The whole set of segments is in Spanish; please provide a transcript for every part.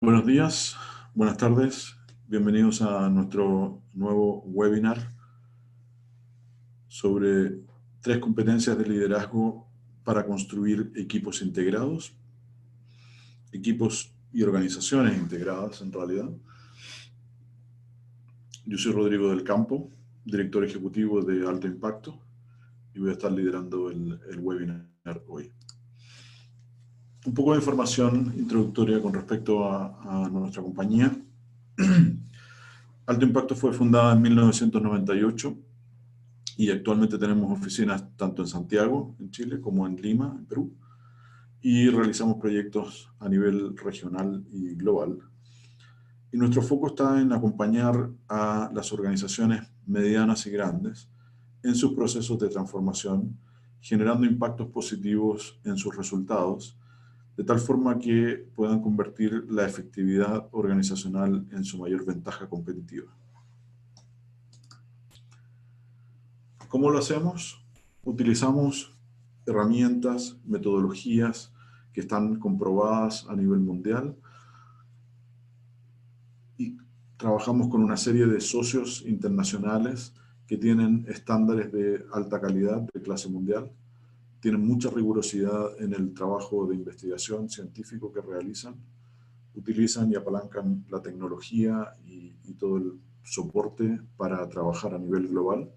Buenos días, buenas tardes, bienvenidos a nuestro nuevo webinar sobre 3 competencias de liderazgo para construir equipos integrados, equipos y organizaciones integradas en realidad. Yo soy Rodrigo del Campo, director ejecutivo de Alto Impacto, y voy a estar liderando el webinar hoy. Un poco de información introductoria con respecto a nuestra compañía. Alto Impacto fue fundada en 1998 y actualmente tenemos oficinas tanto en Santiago, en Chile, como en Lima, en Perú, y realizamos proyectos a nivel regional y global. Y nuestro foco está en acompañar a las organizaciones medianas y grandes en sus procesos de transformación, generando impactos positivos en sus resultados, de tal forma que puedan convertir la efectividad organizacional en su mayor ventaja competitiva. ¿Cómo lo hacemos? Utilizamos herramientas, metodologías que están comprobadas a nivel mundial y trabajamos con una serie de socios internacionales que tienen estándares de alta calidad de clase mundial, tienen mucha rigurosidad en el trabajo de investigación científico que realizan, utilizan y apalancan la tecnología y todo el soporte para trabajar a nivel global.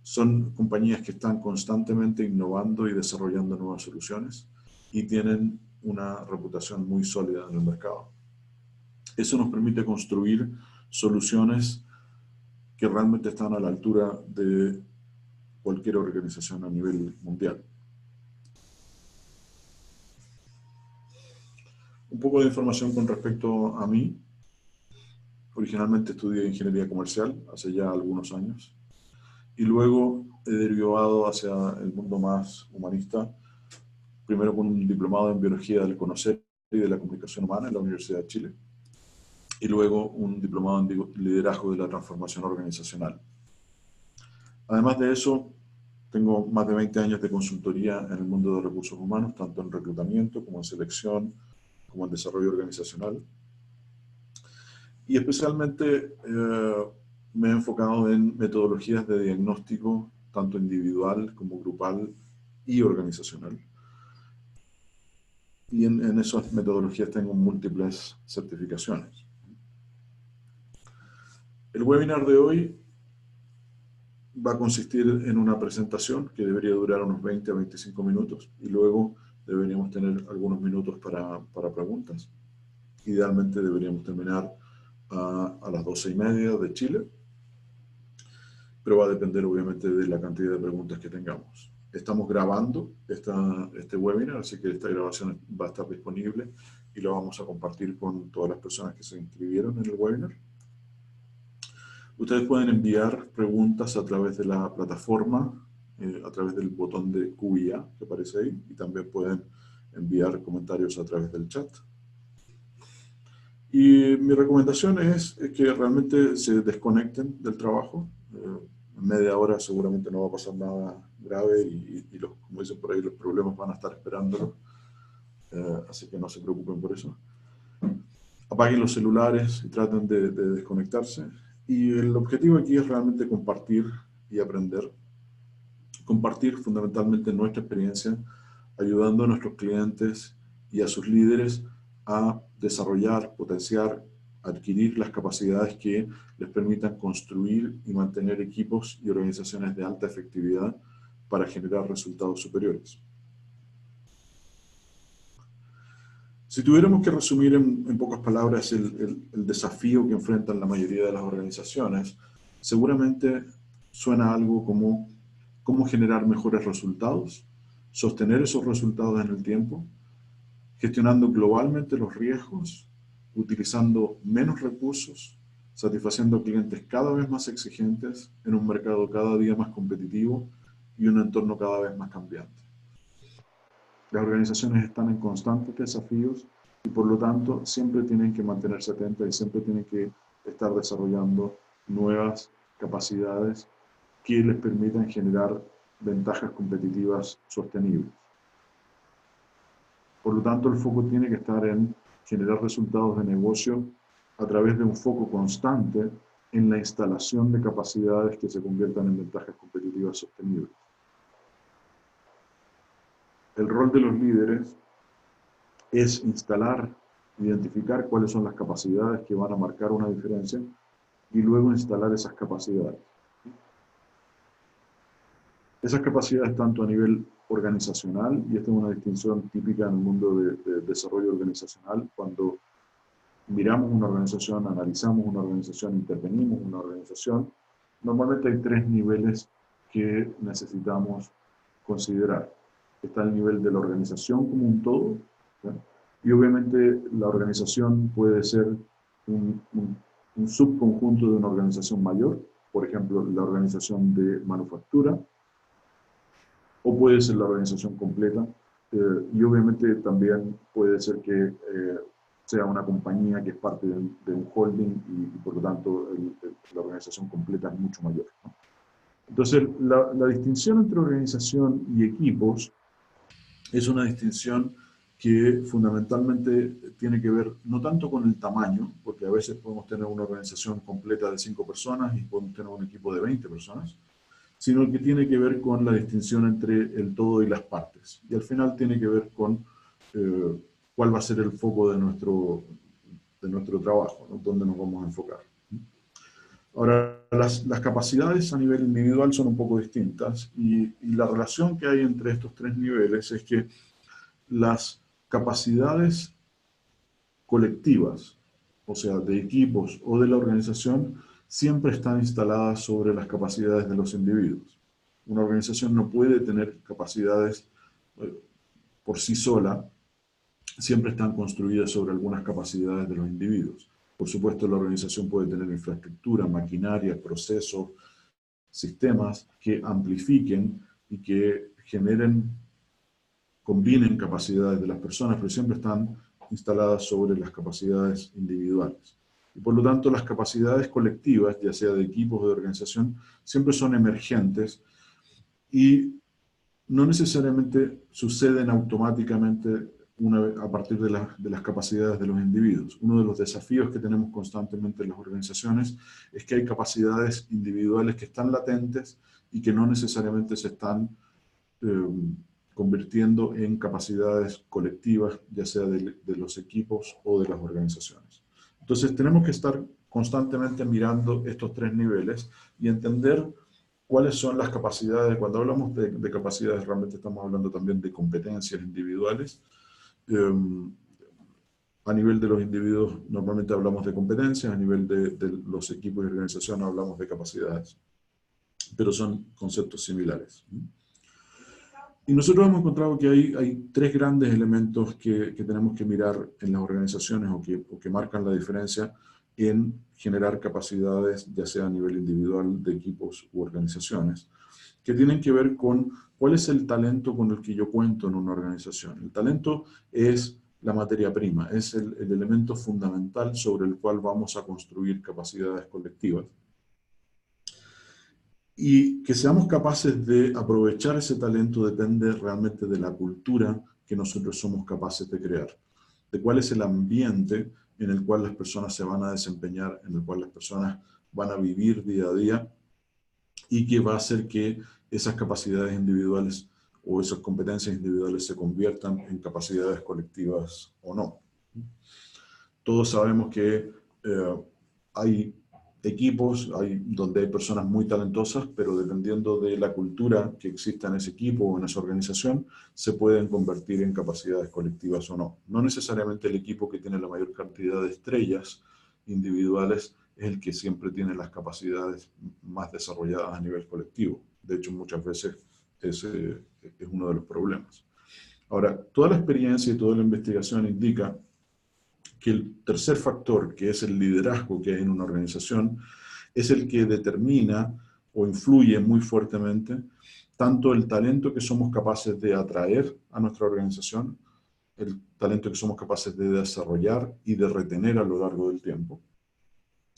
Son compañías que están constantemente innovando y desarrollando nuevas soluciones y tienen una reputación muy sólida en el mercado. Eso nos permite construir soluciones que realmente están a la altura de cualquier organización a nivel mundial. Un poco de información con respecto a mí. Originalmente estudié ingeniería comercial hace ya algunos años y luego he derivado hacia el mundo más humanista, primero con un diplomado en biología del conocer y de la comunicación humana en la Universidad de Chile y luego un diplomado en liderazgo de la transformación organizacional. Además de eso, tengo más de 20 años de consultoría en el mundo de recursos humanos, tanto en reclutamiento como en selección, como en desarrollo organizacional. Y especialmente me he enfocado en metodologías de diagnóstico, tanto individual como grupal y organizacional. Y en esas metodologías tengo múltiples certificaciones. El webinar de hoy va a consistir en una presentación que debería durar unos 20 a 25 minutos y luego deberíamos tener algunos minutos para preguntas. Idealmente deberíamos terminar a las 12:30 de Chile, pero va a depender obviamente de la cantidad de preguntas que tengamos. Estamos grabando este webinar, así que esta grabación va a estar disponible y lo vamos a compartir con todas las personas que se inscribieron en el webinar. Ustedes pueden enviar preguntas a través de la plataforma, a través del botón de Q&A que aparece ahí, y también pueden enviar comentarios a través del chat. Y mi recomendación es que realmente se desconecten del trabajo. En media hora seguramente no va a pasar nada grave y como dicen por ahí, los problemas van a estar esperándolo. Así que no se preocupen por eso. Apaguen los celulares y traten de desconectarse. Y el objetivo aquí es realmente compartir y aprender. Compartir fundamentalmente nuestra experiencia, ayudando a nuestros clientes y a sus líderes a desarrollar, potenciar, adquirir las capacidades que les permitan construir y mantener equipos y organizaciones de alta efectividad para generar resultados superiores. Si tuviéramos que resumir en pocas palabras el desafío que enfrentan la mayoría de las organizaciones, seguramente suena algo como cómo generar mejores resultados, sostener esos resultados en el tiempo, gestionando globalmente los riesgos, utilizando menos recursos, satisfaciendo clientes cada vez más exigentes en un mercado cada día más competitivo y un entorno cada vez más cambiante. Las organizaciones están en constantes desafíos y por lo tanto siempre tienen que mantenerse atentas y siempre tienen que estar desarrollando nuevas capacidades que les permitan generar ventajas competitivas sostenibles. Por lo tanto, el foco tiene que estar en generar resultados de negocio a través de un foco constante en la instalación de capacidades que se conviertan en ventajas competitivas sostenibles. El rol de los líderes es instalar, identificar cuáles son las capacidades que van a marcar una diferencia y luego instalar esas capacidades. Esas capacidades tanto a nivel organizacional, y esta es una distinción típica en el mundo de desarrollo organizacional, cuando miramos una organización, analizamos una organización, intervenimos en una organización, normalmente hay tres niveles que necesitamos considerar. Está el nivel de la organización como un todo, ¿sí? Y obviamente la organización puede ser un subconjunto de una organización mayor, por ejemplo, la organización de manufactura, o puede ser la organización completa, y obviamente también puede ser que sea una compañía que es parte de un holding y por lo tanto la organización completa es mucho mayor, ¿no? Entonces, la distinción entre organización y equipos es una distinción que fundamentalmente tiene que ver no tanto con el tamaño, porque a veces podemos tener una organización completa de 5 personas y podemos tener un equipo de 20 personas, sino que tiene que ver con la distinción entre el todo y las partes. Y al final tiene que ver con cuál va a ser el foco de nuestro trabajo, ¿no? Dónde nos vamos a enfocar. Ahora, las capacidades a nivel individual son un poco distintas y la relación que hay entre estos tres niveles es que las capacidades colectivas, o sea, de equipos o de la organización, siempre están instaladas sobre las capacidades de los individuos. Una organización no puede tener capacidades por sí sola, siempre están construidas sobre algunas capacidades de los individuos. Por supuesto, la organización puede tener infraestructura, maquinaria, procesos, sistemas que amplifiquen y que generen, combinen capacidades de las personas, pero siempre están instaladas sobre las capacidades individuales. Y por lo tanto, las capacidades colectivas, ya sea de equipos o de organización, siempre son emergentes y no necesariamente suceden automáticamente a partir de las capacidades de los individuos. Uno de los desafíos que tenemos constantemente en las organizaciones es que hay capacidades individuales que están latentes y que no necesariamente se están convirtiendo en capacidades colectivas, ya sea de los equipos o de las organizaciones. Entonces tenemos que estar constantemente mirando estos tres niveles y entender cuáles son las capacidades. Cuando hablamos de capacidades, realmente estamos hablando también de competencias individuales. A nivel de los individuos normalmente hablamos de competencias, a nivel de los equipos y organizaciones hablamos de capacidades, pero son conceptos similares. Y nosotros hemos encontrado que hay tres grandes elementos que tenemos que mirar en las organizaciones o que marcan la diferencia en generar capacidades, ya sea a nivel individual, de equipos u organizaciones, que tienen que ver con cuál es el talento con el que yo cuento en una organización. El talento es la materia prima, es el elemento fundamental sobre el cual vamos a construir capacidades colectivas. Y que seamos capaces de aprovechar ese talento depende realmente de la cultura que nosotros somos capaces de crear, de cuál es el ambiente en el cual las personas se van a desempeñar, en el cual las personas van a vivir día a día y que va a hacer que esas capacidades individuales o esas competencias individuales se conviertan en capacidades colectivas o no. Todos sabemos que hay equipos donde hay personas muy talentosas, pero dependiendo de la cultura que exista en ese equipo o en esa organización, se pueden convertir en capacidades colectivas o no. No necesariamente el equipo que tiene la mayor cantidad de estrellas individuales es el que siempre tiene las capacidades más desarrolladas a nivel colectivo. De hecho, muchas veces es uno de los problemas. Ahora, toda la experiencia y toda la investigación indica que el tercer factor, que es el liderazgo que hay en una organización, es el que determina o influye muy fuertemente tanto el talento que somos capaces de atraer a nuestra organización, el talento que somos capaces de desarrollar y de retener a lo largo del tiempo,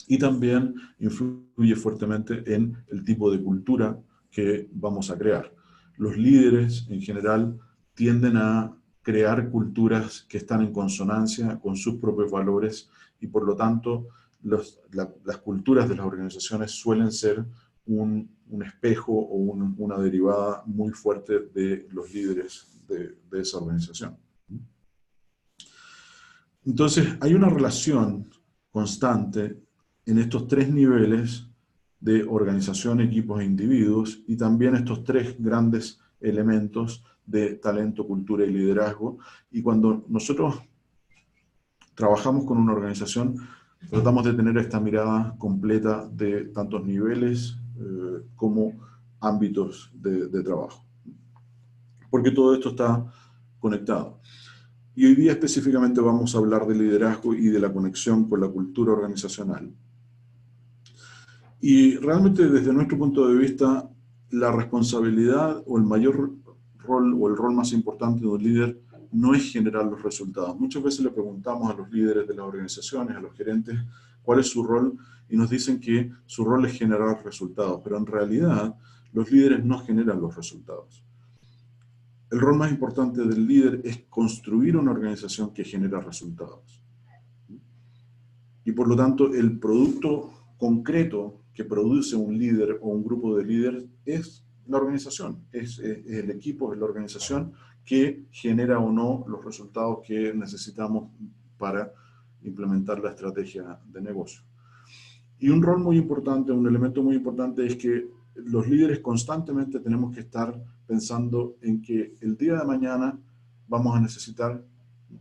y también influye fuertemente en el tipo de cultura que vamos a crear. Los líderes en general tienden a crear culturas que están en consonancia con sus propios valores y por lo tanto las culturas de las organizaciones suelen ser un espejo o una derivada muy fuerte de los líderes de esa organización. Entonces, hay una relación constante en estos tres niveles de organización, equipos e individuos, y también estos tres grandes elementos de talento, cultura y liderazgo. Y cuando nosotros trabajamos con una organización, tratamos de tener esta mirada completa de tantos niveles como ámbitos de trabajo. Porque todo esto está conectado. Y hoy día específicamente vamos a hablar de liderazgo y de la conexión con la cultura organizacional. Y realmente desde nuestro punto de vista, la responsabilidad o el mayor rol o el rol más importante de un líder no es generar los resultados. Muchas veces le preguntamos a los líderes de las organizaciones, a los gerentes, cuál es su rol y nos dicen que su rol es generar resultados, pero en realidad los líderes no generan los resultados. El rol más importante del líder es construir una organización que genera resultados. Y por lo tanto, el producto concreto que produce un líder o un grupo de líderes es la organización, es el equipo, es la organización que genera o no los resultados que necesitamos para implementar la estrategia de negocio. Y un rol muy importante, un elemento muy importante es que los líderes constantemente tenemos que estar pensando en que el día de mañana vamos a necesitar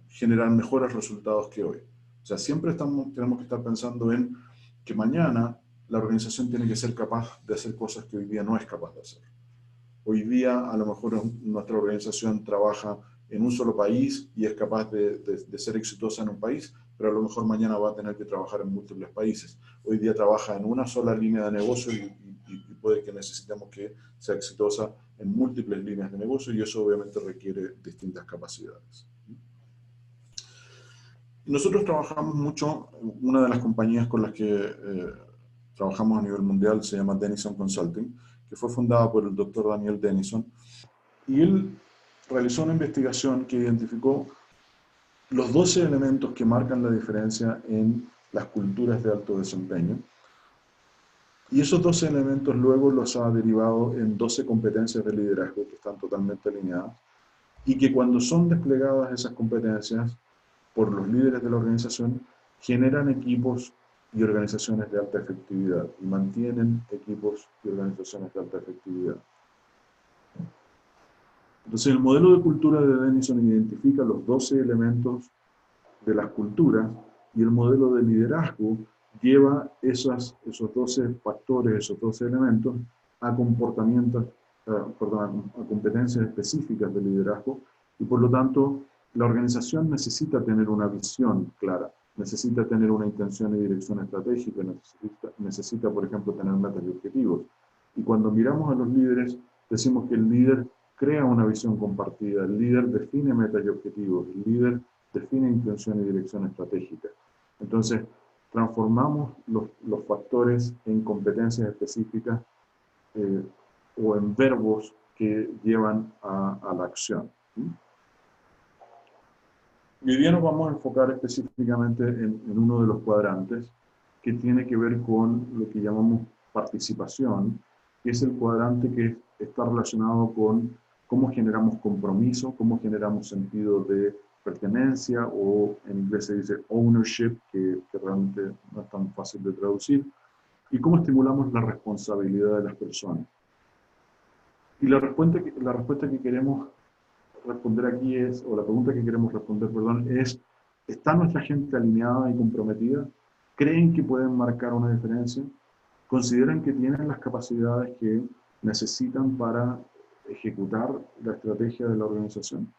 generar mejores resultados que hoy. O sea, siempre tenemos que estar pensando en que mañana la organización tiene que ser capaz de hacer cosas que hoy día no es capaz de hacer. Hoy día a lo mejor nuestra organización trabaja en un solo país y es capaz de ser exitosa en un país, pero a lo mejor mañana va a tener que trabajar en múltiples países. Hoy día trabaja en una sola línea de negocio y puede que necesitemos que sea exitosa en múltiples líneas de negocio y eso obviamente requiere distintas capacidades. Nosotros trabajamos mucho, una de las compañías con las que trabajamos a nivel mundial se llama Denison Consulting, que fue fundada por el doctor Daniel Denison, y él realizó una investigación que identificó los 12 elementos que marcan la diferencia en las culturas de alto desempeño, y esos 12 elementos luego los ha derivado en 12 competencias de liderazgo que están totalmente alineadas, y que cuando son desplegadas esas competencias por los líderes de la organización, generan equipos y organizaciones de alta efectividad y mantienen equipos y organizaciones de alta efectividad. Entonces, el modelo de cultura de Denison identifica los 12 elementos de las culturas y el modelo de liderazgo lleva esos 12 factores, esos 12 elementos a comportamientos, a competencias específicas de liderazgo y por lo tanto la organización necesita tener una visión clara, necesita tener una intención y dirección estratégica, necesita, por ejemplo, tener metas y objetivos. Y cuando miramos a los líderes, decimos que el líder crea una visión compartida, el líder define metas y objetivos, el líder define intención y dirección estratégica. Entonces, transformamos los factores en competencias específicas o en verbos que llevan a la acción. Y hoy día nos vamos a enfocar específicamente en uno de los cuadrantes que tiene que ver con lo que llamamos participación, que es el cuadrante que está relacionado con cómo generamos compromiso, cómo generamos sentido de pertenencia o en inglés se dice ownership, que realmente no es tan fácil de traducir, y cómo estimulamos la responsabilidad de las personas. Y la respuesta que queremos responder aquí es, o la pregunta que queremos responder, perdón, es, ¿está nuestra gente alineada y comprometida? ¿Creen que pueden marcar una diferencia? ¿Consideran que tienen las capacidades que necesitan para ejecutar la estrategia de la organización?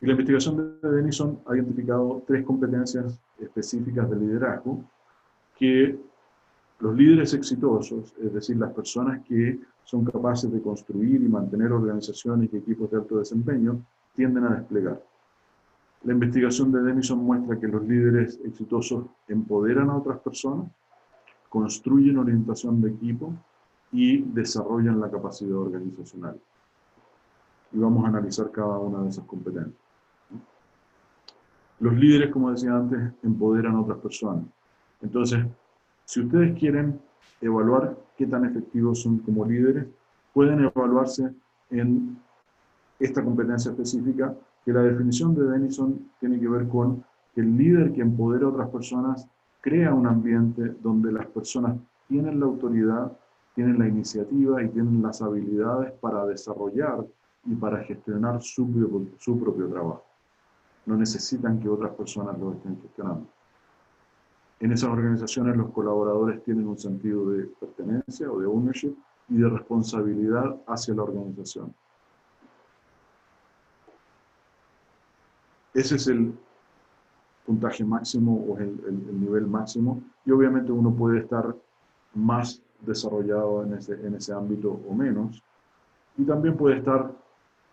Y la investigación de Denison ha identificado 3 competencias específicas de liderazgo que los líderes exitosos, es decir, las personas que son capaces de construir y mantener organizaciones y equipos de alto desempeño, tienden a desplegar. La investigación de Denison muestra que los líderes exitosos empoderan a otras personas, construyen orientación de equipo y desarrollan la capacidad organizacional. y vamos a analizar cada una de esas competencias. Los líderes, como decía antes, empoderan a otras personas. Entonces, si ustedes quieren evaluar qué tan efectivos son como líderes, pueden evaluarse en esta competencia específica, que la definición de Denison tiene que ver con que el líder que empodera a otras personas crea un ambiente donde las personas tienen la autoridad, tienen la iniciativa y tienen las habilidades para desarrollar y para gestionar su propio trabajo. No necesitan que otras personas lo estén gestionando. En esas organizaciones los colaboradores tienen un sentido de pertenencia o de ownership y de responsabilidad hacia la organización. Ese es el puntaje máximo o el nivel máximo, y obviamente uno puede estar más desarrollado en ese ámbito o menos, y también puede estar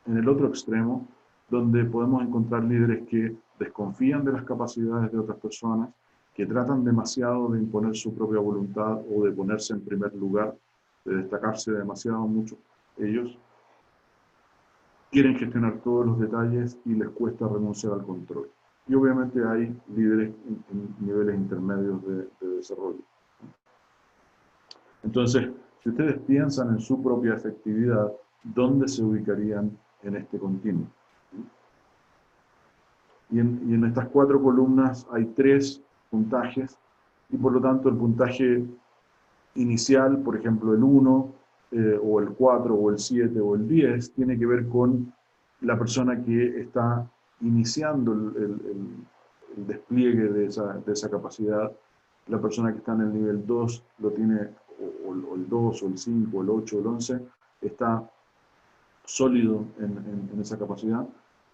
en el otro extremo, donde podemos encontrar líderes que desconfían de las capacidades de otras personas, que tratan demasiado de imponer su propia voluntad o de ponerse en primer lugar, de destacarse demasiado mucho ellos, quieren gestionar todos los detalles y les cuesta renunciar al control. Y obviamente hay líderes en niveles intermedios de desarrollo. Entonces, si ustedes piensan en su propia efectividad, ¿dónde se ubicarían en este continuo? Y en estas 4 columnas hay 3 puntajes, y por lo tanto el puntaje inicial, por ejemplo el 1, o el 4, o el 7, o el 10, tiene que ver con la persona que está iniciando el despliegue de esa capacidad. La persona que está en el nivel 2 lo tiene, o el 2, o el 5, o el 8, o el 11, está sólido en esa capacidad,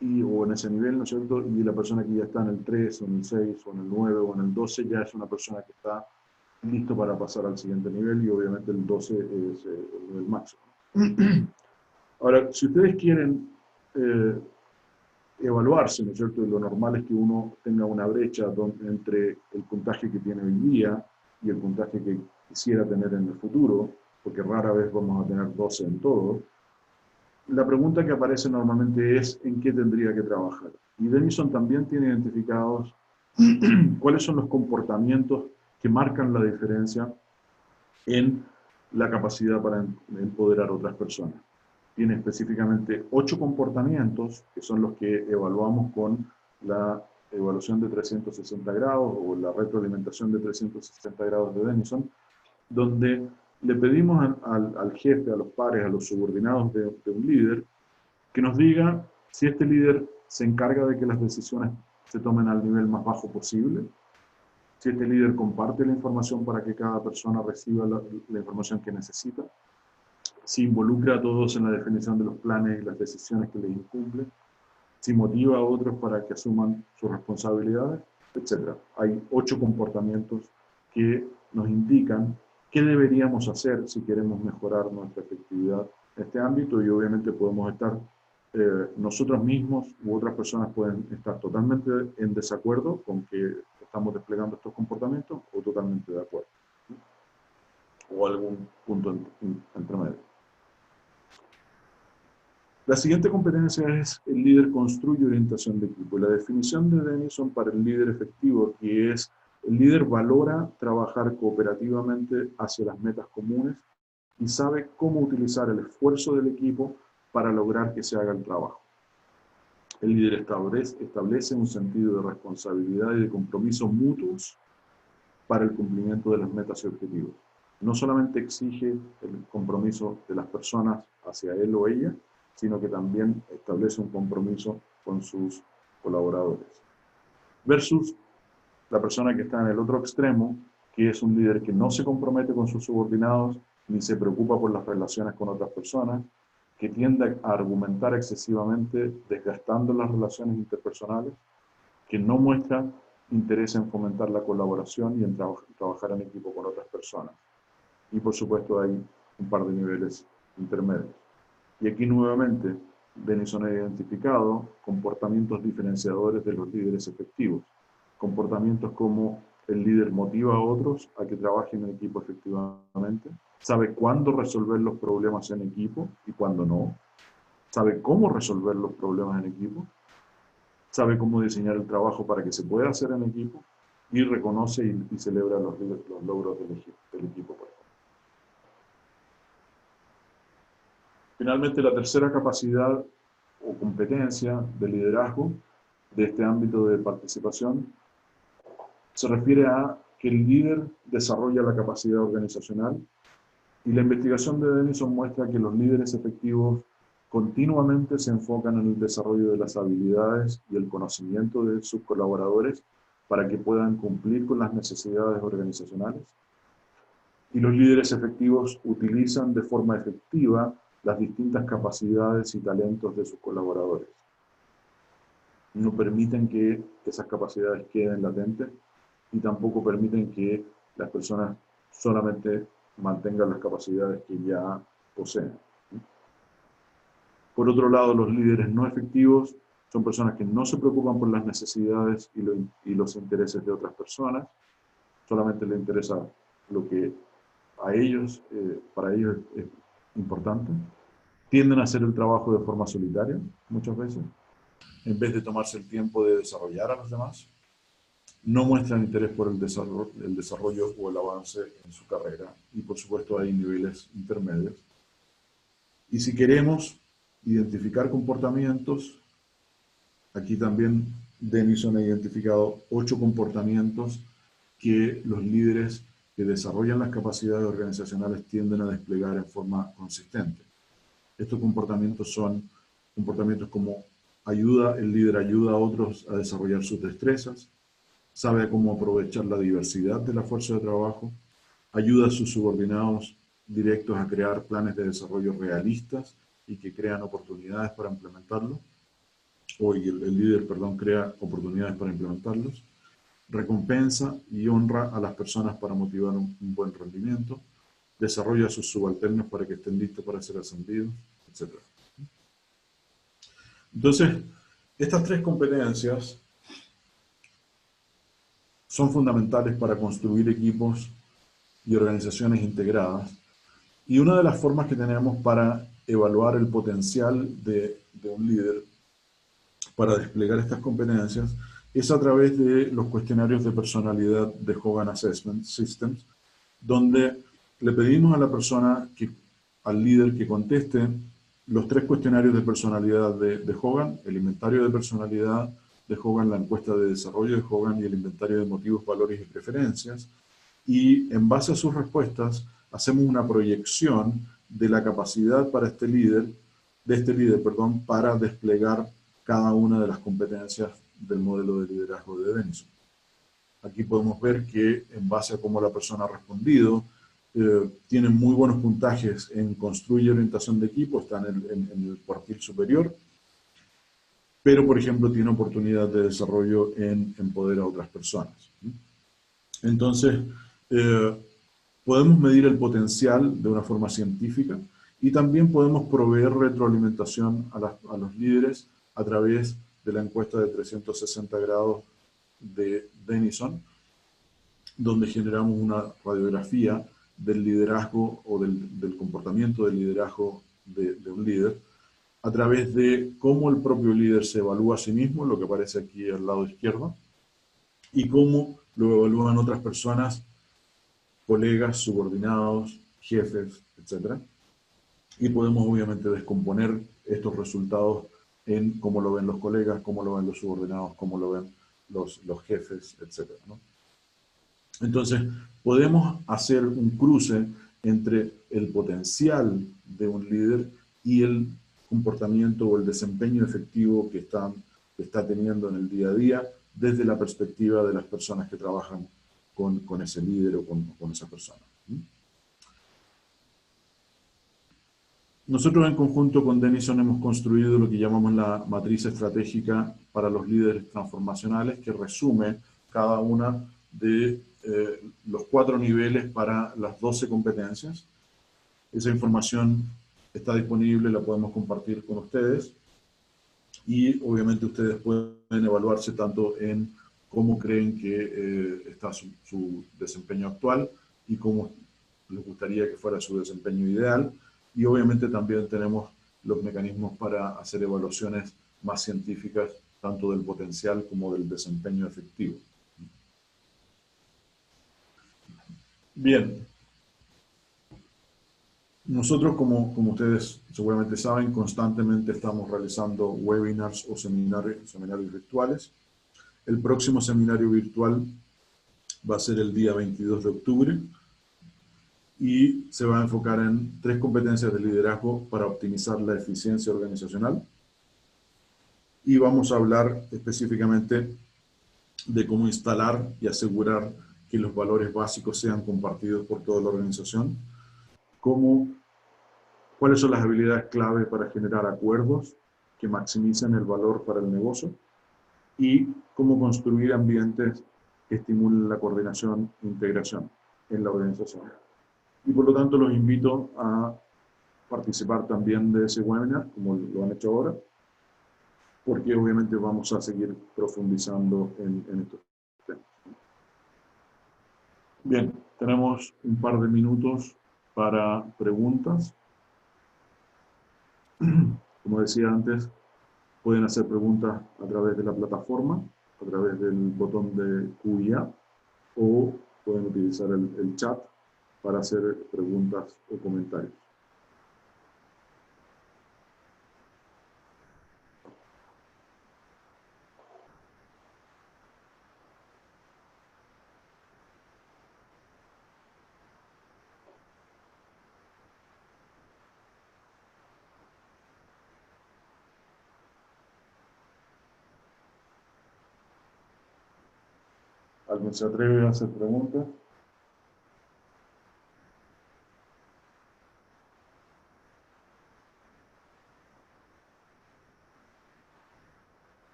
o en ese nivel, ¿no es cierto? Y la persona que ya está en el 3, o en el 6, o en el 9, o en el 12, ya es una persona que está listo para pasar al siguiente nivel, y obviamente el 12 es el nivel máximo. Ahora, si ustedes quieren evaluarse, ¿no es cierto? Y lo normal es que uno tenga una brecha entre el puntaje que tiene hoy día y el puntaje que quisiera tener en el futuro, porque rara vez vamos a tener 12 en todo. La pregunta que aparece normalmente es ¿en qué tendría que trabajar? Y Denison también tiene identificados cuáles son los comportamientos que marcan la diferencia en la capacidad para empoderar a otras personas. Tiene específicamente 8 comportamientos, que son los que evaluamos con la evaluación de 360 grados o la retroalimentación de 360 grados de Denison, donde le pedimos al jefe, a los pares, a los subordinados de un líder, que nos diga si este líder se encarga de que las decisiones se tomen al nivel más bajo posible, si este líder comparte la información para que cada persona reciba la información que necesita, si involucra a todos en la definición de los planes y las decisiones que les incumple, si motiva a otros para que asuman sus responsabilidades, etc. Hay 8 comportamientos que nos indican qué deberíamos hacer si queremos mejorar nuestra efectividad en este ámbito, y obviamente podemos estar nosotros mismos u otras personas pueden estar totalmente en desacuerdo con que estamos desplegando estos comportamientos, o totalmente de acuerdo, o algún punto entre medio. La siguiente competencia es el líder construye orientación de equipo. La definición de Denison para el líder efectivo, que es el líder valora trabajar cooperativamente hacia las metas comunes y sabe cómo utilizar el esfuerzo del equipo para lograr que se haga el trabajo. El líder establece un sentido de responsabilidad y de compromiso mutuos para el cumplimiento de las metas y objetivos. No solamente exige el compromiso de las personas hacia él o ella, sino que también establece un compromiso con sus colaboradores. Versus la persona que está en el otro extremo, que es un líder que no se compromete con sus subordinados, ni se preocupa por las relaciones con otras personas, que tiende a argumentar excesivamente, desgastando las relaciones interpersonales, que no muestra interés en fomentar la colaboración y en trabajar en equipo con otras personas. Y por supuesto hay un par de niveles intermedios. Y aquí nuevamente Denison ha identificado comportamientos diferenciadores de los líderes efectivos. Comportamientos como el líder motiva a otros a que trabajen en equipo efectivamente, sabe cuándo resolver los problemas en equipo y cuándo no, sabe cómo resolver los problemas en equipo, sabe cómo diseñar el trabajo para que se pueda hacer en equipo y reconoce y celebra los logros del equipo. Finalmente, la tercera capacidad o competencia de liderazgo de este ámbito de participación se refiere a que el líder desarrolla la capacidad organizacional, y la investigación de Denison muestra que los líderes efectivos continuamente se enfocan en el desarrollo de las habilidades y el conocimiento de sus colaboradores para que puedan cumplir con las necesidades organizacionales. Y los líderes efectivos utilizan de forma efectiva las distintas capacidades y talentos de sus colaboradores. No permiten que esas capacidades queden latentes y tampoco permiten que las personas solamente mantengan las capacidades que ya poseen. Por otro lado, los líderes no efectivos son personas que no se preocupan por las necesidades y los intereses de otras personas, solamente les interesa lo que a ellos, para ellos es importante. Tienden a hacer el trabajo de forma solitaria, muchas veces, en vez de tomarse el tiempo de desarrollar a los demás. No muestran interés por el desarrollo o el avance en su carrera, y por supuesto hay niveles intermedios. Y si queremos identificar comportamientos, aquí también Denison ha identificado 8 comportamientos que los líderes que desarrollan las capacidades organizacionales tienden a desplegar en forma consistente. Estos comportamientos son comportamientos como el líder ayuda a otros a desarrollar sus destrezas, sabe cómo aprovechar la diversidad de la fuerza de trabajo, ayuda a sus subordinados directos a crear planes de desarrollo realistas y que crean oportunidades para implementarlo, el líder, crea oportunidades para implementarlos, recompensa y honra a las personas para motivar un buen rendimiento, desarrolla a sus subalternos para que estén listos para ser ascendidos, etc. Entonces, estas 3 competencias son fundamentales para construir equipos y organizaciones integradas, y una de las formas que tenemos para evaluar el potencial de un líder para desplegar estas competencias es a través de los cuestionarios de personalidad de Hogan Assessment Systems, donde le pedimos a la persona, al líder, que conteste los 3 cuestionarios de personalidad de Hogan, el inventario de personalidad de Hogan, la encuesta de desarrollo de Hogan y el inventario de motivos, valores y preferencias, y en base a sus respuestas hacemos una proyección de la capacidad para para desplegar cada una de las competencias del modelo de liderazgo de Denison. Aquí podemos ver que en base a cómo la persona ha respondido, tiene muy buenos puntajes en construir y orientación de equipo, está en el cuartil superior, pero por ejemplo tiene oportunidad de desarrollo en empoderar a otras personas. Entonces, podemos medir el potencial de una forma científica y también podemos proveer retroalimentación a los líderes a través de la encuesta de 360 grados de Denison, donde generamos una radiografía del liderazgo o del comportamiento del liderazgo de un líder a través de cómo el propio líder se evalúa a sí mismo, lo que aparece aquí al lado izquierdo, y cómo lo evalúan otras personas, colegas, subordinados, jefes, etc. Y podemos obviamente descomponer estos resultados en cómo lo ven los colegas, cómo lo ven los subordinados, cómo lo ven los jefes, etc., ¿no? Entonces, podemos hacer un cruce entre el potencial de un líder y el comportamiento o el desempeño efectivo que está teniendo en el día a día desde la perspectiva de las personas que trabajan con ese líder o con esa persona. Nosotros en conjunto con Denison hemos construido lo que llamamos la matriz estratégica para los líderes transformacionales, que resume cada una de los 4 niveles para las 12 competencias. Esa información está disponible, la podemos compartir con ustedes y obviamente ustedes pueden evaluarse tanto en cómo creen que está su desempeño actual y cómo les gustaría que fuera su desempeño ideal. Y obviamente también tenemos los mecanismos para hacer evaluaciones más científicas, tanto del potencial como del desempeño efectivo. Bien, nosotros, como ustedes seguramente saben, constantemente estamos realizando webinars o seminarios virtuales. El próximo seminario virtual va a ser el día 22 de octubre y se va a enfocar en 3 competencias de liderazgo para optimizar la eficiencia organizacional. Y vamos a hablar específicamente de cómo instalar y asegurar que los valores básicos sean compartidos por toda la organización, cuáles son las habilidades clave para generar acuerdos que maximicen el valor para el negocio y cómo construir ambientes que estimulen la coordinación e integración en la organización. Y por lo tanto los invito a participar también de ese webinar, como lo han hecho ahora, porque obviamente vamos a seguir profundizando en estos temas. Bien, tenemos un par de minutos para preguntas. Como decía antes, pueden hacer preguntas a través de la plataforma, a través del botón de Q&A, o pueden utilizar el chat para hacer preguntas o comentarios. ¿Alguien se atreve a hacer preguntas?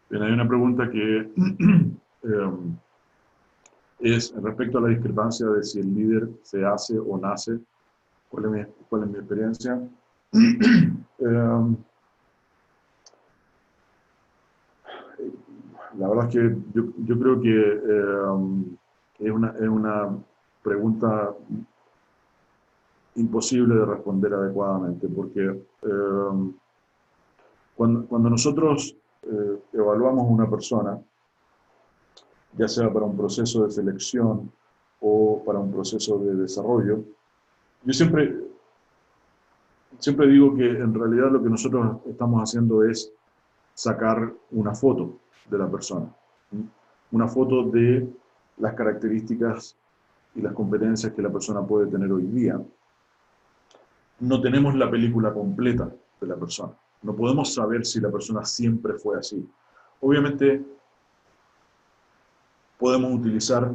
Bien, hay una pregunta que es respecto a la discrepancia de si el líder se hace o nace. ¿Cuál es mi experiencia? La verdad es que yo creo que es una pregunta imposible de responder adecuadamente, porque cuando nosotros evaluamos a una persona, ya sea para un proceso de selección o para un proceso de desarrollo, yo siempre digo que en realidad lo que nosotros estamos haciendo es sacar una foto de la persona, una foto de las características y las competencias que la persona puede tener hoy día. No tenemos la película completa de la persona. No podemos saber si la persona siempre fue así. Obviamente, podemos utilizar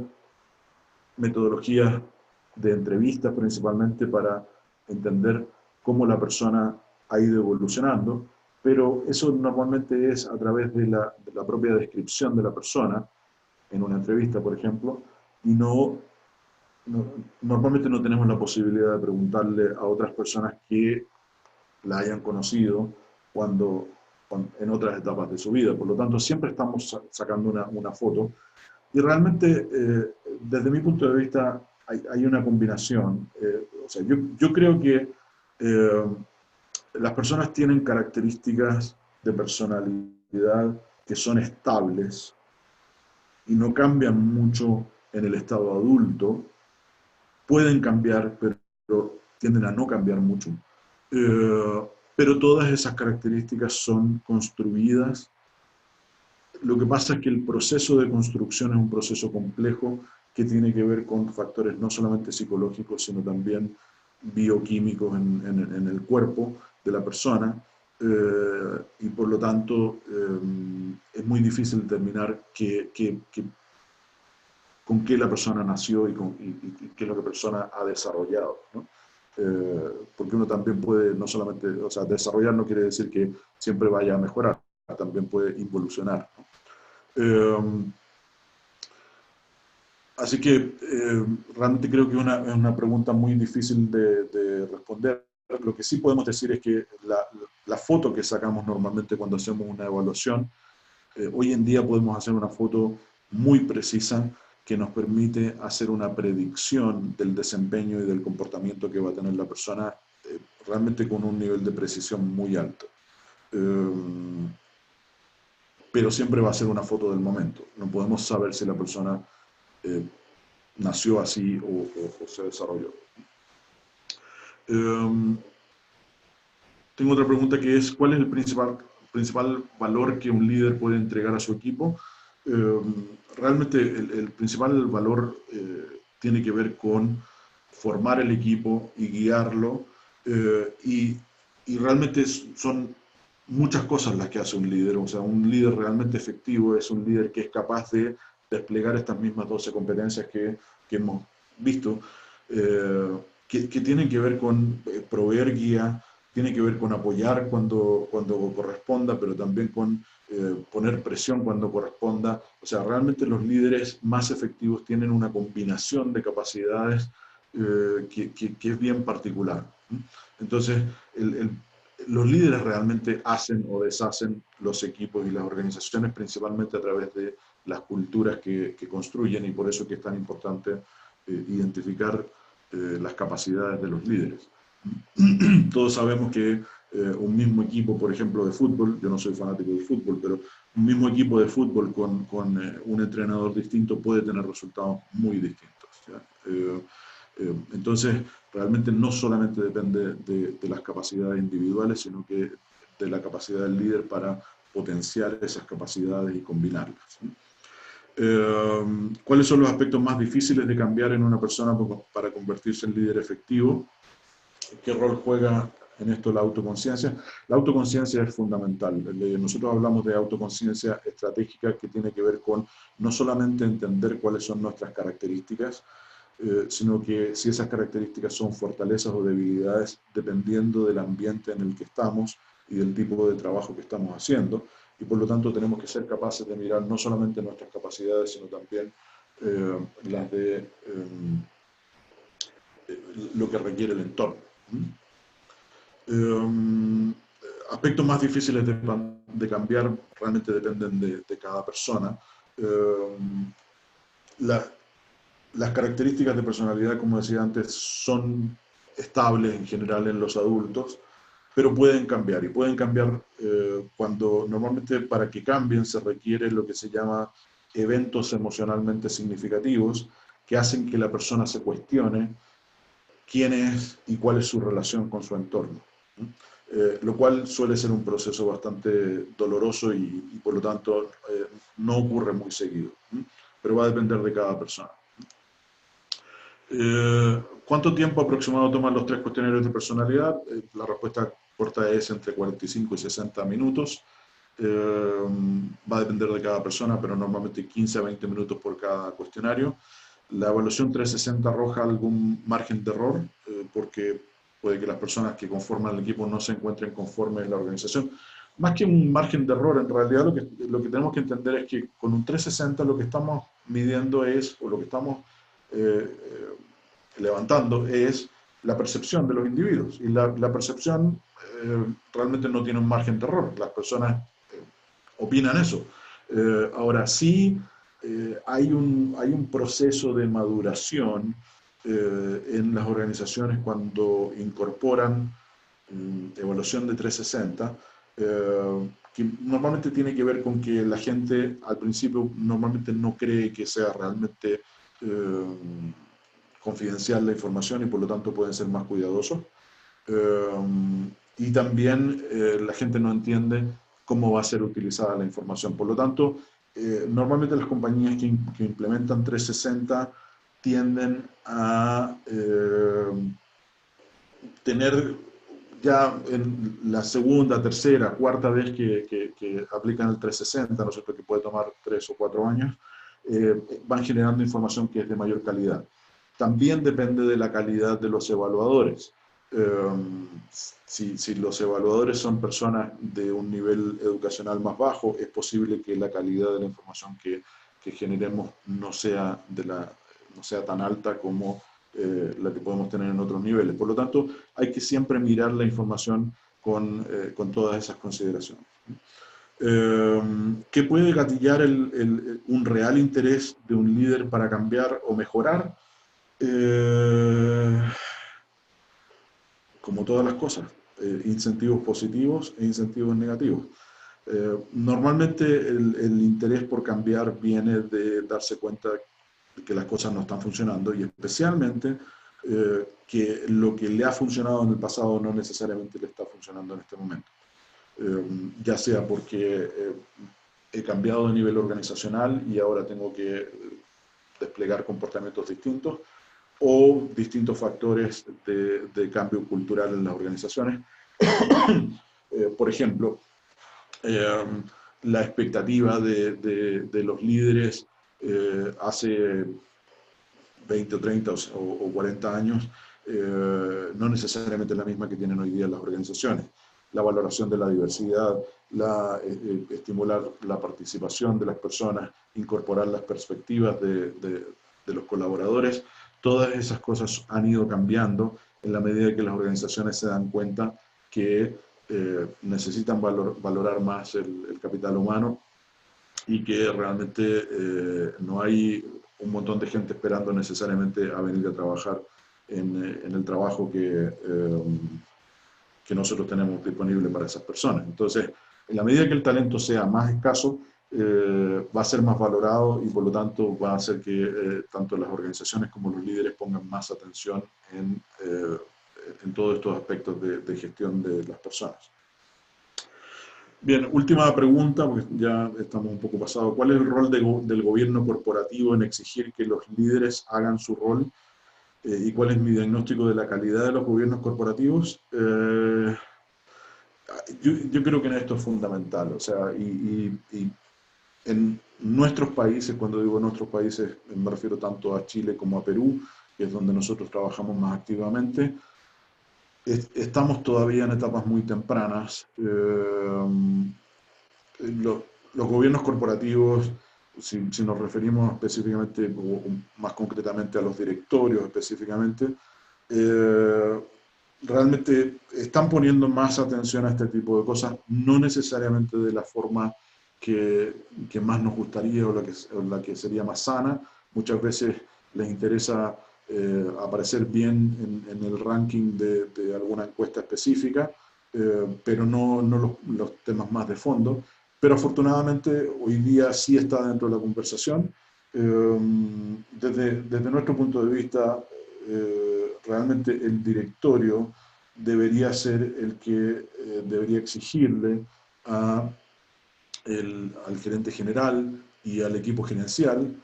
metodologías de entrevistas principalmente para entender cómo la persona ha ido evolucionando, pero eso normalmente es a través de la propia descripción de la persona, en una entrevista, por ejemplo, y normalmente no tenemos la posibilidad de preguntarle a otras personas que la hayan conocido en otras etapas de su vida. Por lo tanto, siempre estamos sacando una foto. Y realmente, desde mi punto de vista, hay una combinación. O sea, yo creo que las personas tienen características de personalidad que son estables y no cambian mucho en el estado adulto. Pueden cambiar, pero tienden a no cambiar mucho. Pero todas esas características son construidas. Lo que pasa es que el proceso de construcción es un proceso complejo que tiene que ver con factores no solamente psicológicos, sino también bioquímicos en el cuerpo de la persona, y por lo tanto es muy difícil determinar con qué la persona nació y qué es lo que la persona ha desarrollado, ¿no? Porque uno también puede, no solamente, o sea, desarrollar no quiere decir que siempre vaya a mejorar, también puede involucionar, ¿no? Así que realmente creo que es una pregunta muy difícil de responder. Lo que sí podemos decir es que la foto que sacamos normalmente cuando hacemos una evaluación, hoy en día podemos hacer una foto muy precisa que nos permite hacer una predicción del desempeño y del comportamiento que va a tener la persona, realmente con un nivel de precisión muy alto. Pero siempre va a ser una foto del momento. No podemos saber si la persona nació así o se desarrolló. Tengo otra pregunta que es, ¿cuál es el principal valor que un líder puede entregar a su equipo? Realmente el principal valor tiene que ver con formar el equipo y guiarlo, y realmente son muchas cosas las que hace un líder. O sea, un líder realmente efectivo es un líder que es capaz de desplegar estas mismas 12 competencias que hemos visto, que tienen que ver con proveer guía, tiene que ver con apoyar cuando corresponda, pero también con poner presión cuando corresponda. O sea, realmente los líderes más efectivos tienen una combinación de capacidades que es bien particular. Entonces, los líderes realmente hacen o deshacen los equipos y las organizaciones, principalmente a través de las culturas que construyen, y por eso que es tan importante identificar las capacidades de los líderes. Todos sabemos que un mismo equipo, por ejemplo, de fútbol, yo no soy fanático del fútbol, pero un mismo equipo de fútbol con un entrenador distinto puede tener resultados muy distintos. Entonces, realmente no solamente depende de las capacidades individuales, sino que de la capacidad del líder para potenciar esas capacidades y combinarlas. ¿Cuáles son los aspectos más difíciles de cambiar en una persona para convertirse en líder efectivo? ¿Qué rol juega en esto la autoconciencia? La autoconciencia es fundamental. Nosotros hablamos de autoconciencia estratégica, que tiene que ver con no solamente entender cuáles son nuestras características, sino que si esas características son fortalezas o debilidades, dependiendo del ambiente en el que estamos y del tipo de trabajo que estamos haciendo. Y por lo tanto tenemos que ser capaces de mirar no solamente nuestras capacidades, sino también las de lo que requiere el entorno. Aspectos más difíciles de cambiar realmente dependen de cada persona. Las características de personalidad, como decía antes, son estables en general en los adultos, pero pueden cambiar, y pueden cambiar cuando normalmente para que cambien se requiere lo que se llama eventos emocionalmente significativos que hacen que la persona se cuestione quién es y cuál es su relación con su entorno. Lo cual suele ser un proceso bastante doloroso y por lo tanto no ocurre muy seguido, pero va a depender de cada persona. ¿Cuánto tiempo aproximado toman los 3 cuestionarios de personalidad? La respuesta corta es entre 45 y 60 minutos. Va a depender de cada persona, pero normalmente 15 a 20 minutos por cada cuestionario. La evaluación 360 arroja algún margen de error, porque puede que las personas que conforman el equipo no se encuentren conformes en la organización. Más que un margen de error, en realidad lo que tenemos que entender es que con un 360 lo que estamos midiendo es, o lo que estamos levantando es la percepción de los individuos. Y la percepción realmente no tiene un margen de error. Las personas opinan eso. Ahora sí, hay un proceso de maduración en las organizaciones cuando incorporan evaluación de 360, que normalmente tiene que ver con que la gente al principio normalmente no cree que sea realmente confidencial la información, y por lo tanto pueden ser más cuidadosos. Y también la gente no entiende cómo va a ser utilizada la información. Por lo tanto, normalmente las compañías que implementan 360 tienden a tener ya en la segunda, tercera, cuarta vez que aplican el 360, ¿no es cierto?, que puede tomar 3 o 4 años, van generando información que es de mayor calidad. También depende de la calidad de los evaluadores. Si los evaluadores son personas de un nivel educacional más bajo, es posible que la calidad de la información que generemos no sea tan alta como la que podemos tener en otros niveles. Por lo tanto, hay que siempre mirar la información con todas esas consideraciones. ¿qué puede gatillar un real interés de un líder para cambiar o mejorar? Eh, como todas las cosas, incentivos positivos e incentivos negativos. Normalmente el interés por cambiar viene de darse cuenta de que las cosas no están funcionando y especialmente que lo que le ha funcionado en el pasado no necesariamente le está funcionando en este momento. Ya sea porque he cambiado de nivel organizacional y ahora tengo que desplegar comportamientos distintos, o distintos factores de cambio cultural en las organizaciones. Por ejemplo, eh, la expectativa de los líderes hace 20 o 30 o 40 años no necesariamente es la misma que tienen hoy día las organizaciones. La valoración de la diversidad, estimular la participación de las personas, incorporar las perspectivas de los colaboradores, todas esas cosas han ido cambiando en la medida que las organizaciones se dan cuenta que necesitan valorar más el capital humano y que realmente no hay un montón de gente esperando necesariamente a venir a trabajar en el trabajo que nosotros tenemos disponible para esas personas. Entonces, en la medida que el talento sea más escaso, va a ser más valorado y por lo tanto va a hacer que tanto las organizaciones como los líderes pongan más atención en todos estos aspectos de gestión de las personas. Bien, última pregunta, porque ya estamos un poco pasados. ¿Cuál es el rol del gobierno corporativo en exigir que los líderes hagan su rol? ¿Y cuál es mi diagnóstico de la calidad de los gobiernos corporativos? Yo creo que en esto es fundamental. O sea, y en nuestros países, cuando digo nuestros países, me refiero tanto a Chile como a Perú, que es donde nosotros trabajamos más activamente. Estamos todavía en etapas muy tempranas. Los gobiernos corporativos, si nos referimos específicamente o más concretamente a los directorios específicamente, eh, realmente están poniendo más atención a este tipo de cosas, no necesariamente de la forma que más nos gustaría o la que sería más sana. Muchas veces les interesa aparecer bien en el ranking de alguna encuesta específica, pero no los temas más de fondo. Pero afortunadamente hoy día sí está dentro de la conversación. Desde nuestro punto de vista, realmente el directorio debería ser el que debería exigirle al gerente general y al equipo gerencial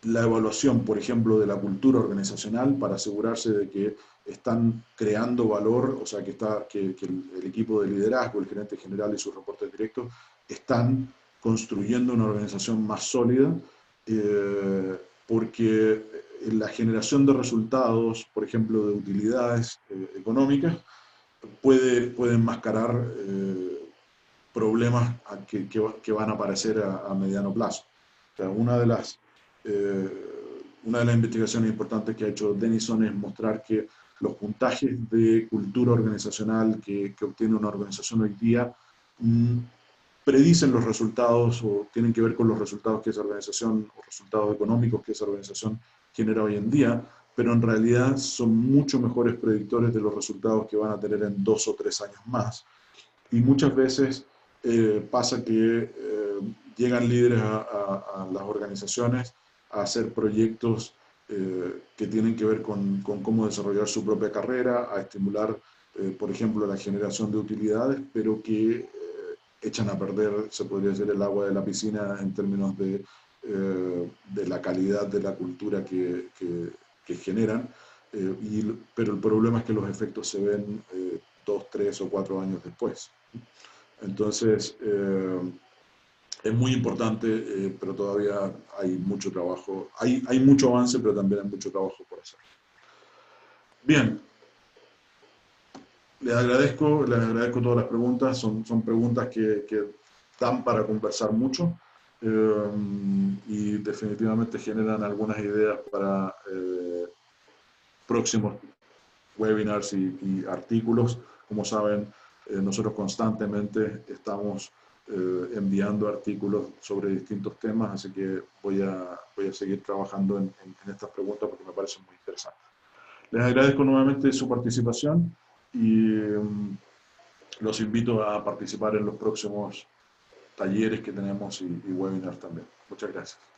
la evaluación, por ejemplo, de la cultura organizacional para asegurarse de que están creando valor, o sea, que el equipo de liderazgo, el gerente general y sus reportes directos están construyendo una organización más sólida, porque la generación de resultados, por ejemplo, de utilidades económicas, puede enmascarar problemas que van a aparecer a mediano plazo. O sea, una de las investigaciones importantes que ha hecho Denison es mostrar que los puntajes de cultura organizacional que obtiene una organización hoy día predicen los resultados o tienen que ver con los resultados que esa organización, o resultados económicos que esa organización genera hoy en día, pero en realidad son mucho mejores predictores de los resultados que van a tener en 2 o 3 años más. Y muchas veces pasa que llegan líderes a las organizaciones a hacer proyectos que tienen que ver con cómo desarrollar su propia carrera, a estimular, por ejemplo, la generación de utilidades, pero que echan a perder, se podría decir, el agua de la piscina en términos de la calidad de la cultura que generan. Pero el problema es que los efectos se ven 2, 3 o 4 años después. Entonces, es muy importante, pero todavía hay mucho trabajo. Hay mucho avance, pero también hay mucho trabajo por hacer. Bien, les agradezco todas las preguntas. Son preguntas que dan para conversar mucho y definitivamente generan algunas ideas para próximos webinars y artículos. Como saben, nosotros constantemente estamos enviando artículos sobre distintos temas, así que voy a seguir trabajando en estas preguntas porque me parecen muy interesantes. Les agradezco nuevamente su participación y los invito a participar en los próximos talleres que tenemos y webinars también. Muchas gracias.